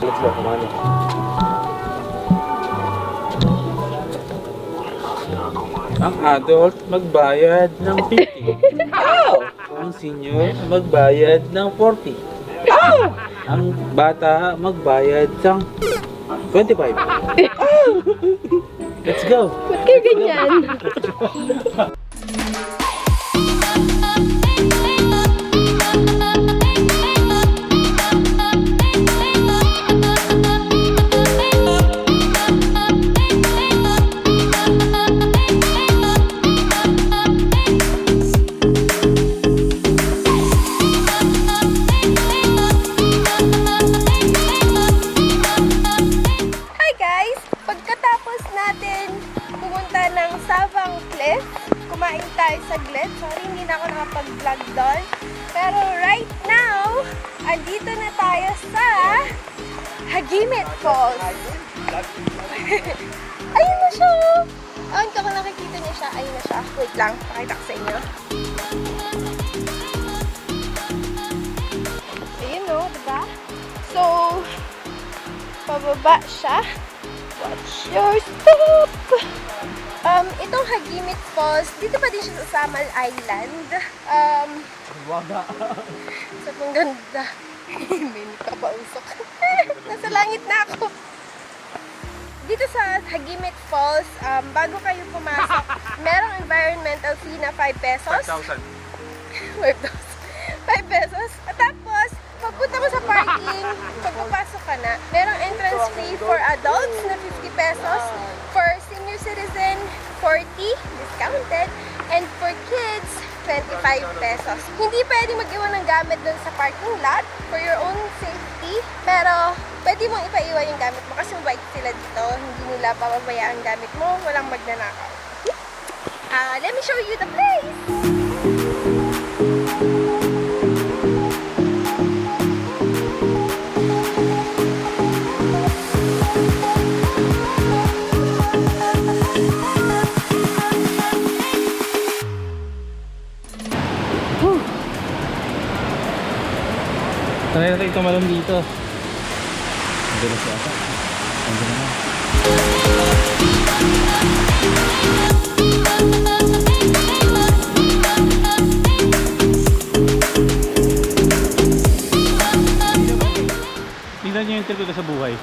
Let's go, kumano. Ang adult, magbayad ng 50. Ang senior, magbayad ng 40. Ang bata, magbayad ng 25. Let's go! Ba't kayo ganyan? Saglit. Sorry, hindi na ako nakapag-vlog doon. Pero right now, andito na tayo sa Hagimit Falls. Ayun na siya! Ayun ka kung nakikita niya siya. Ayun na siya. Wait lang, pakita ko sa inyo. Ayun o, diba? So, pababa siya. Watch your step! Itong Hagimit Falls, dito pa din siya sa Samal Island. Sa pang ganda. May nakapausok. Nasa langit na ako. Dito sa Hagimit Falls, bago kayo pumasok, merong environmental fee na 5 pesos. 5,000. 5 pesos. At tapos, pagpunta mo sa parking, pagpapasok ka na, merong entrance fee for adults na 50 pesos. For senior citizen, 40, discounted. And for kids, 25 pesos. Hindi pwede mag-iwan ng gamit dun sa parking lot for your own safety. Pero, pwede mong ipaiwan yung gamit mo kasi mabait sila dito. Hindi nila papabayaan ang gamit mo. Walang magnanakaw. Let me show you the place! Sanay natin tumalon dito. Madulas yata. Andiyan na. Tingnan niyo yung trip ko sa buhay.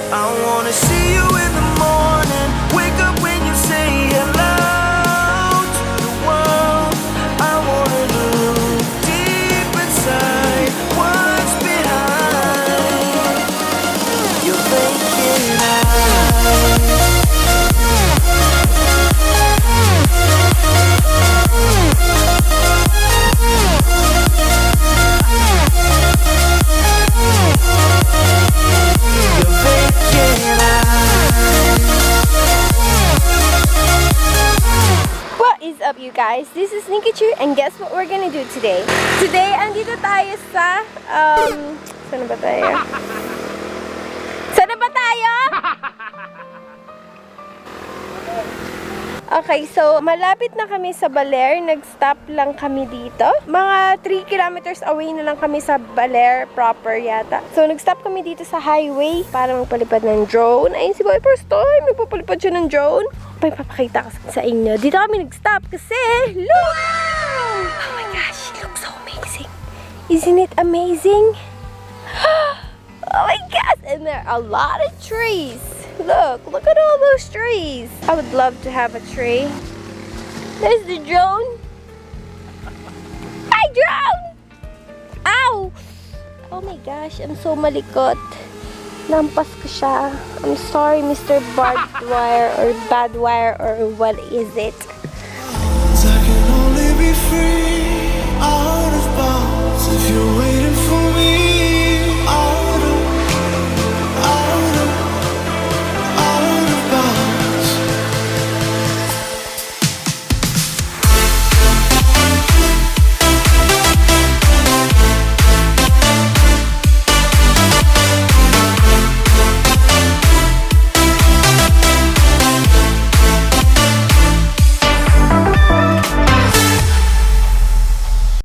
I wanna see you in the morning. Wake up when you say hello to the world. I wanna look deep inside what's behind your vacant eyes. You guys, this is Nicachu and guess what we're gonna do today? Today, andito tayo sa saan ba tayo? Saan ba tayo? Okay, so malapit na kami sa Baler. Nag-stop lang kami dito. Mga 3 kilometers away na lang kami sa Baler proper yata. So nag-stop kami dito sa highway para magpalipad ng drone. Ayun si Boy Perstaym, nagpapalipad siya ng drone. May papakita ko sa inyo. Dito kami nag-stop kasi look! Oh my gosh, it looks so amazing. Isn't it amazing? Oh my gosh, and there are a lot of trees. Look at all those trees. I would love to have a tree. There's the drone. Hi, drone! Ow! Oh my gosh, I'm so malikot. Nampas ko siya. I'm sorry, Mr. Barbed Wire or Bad Wire or what is it?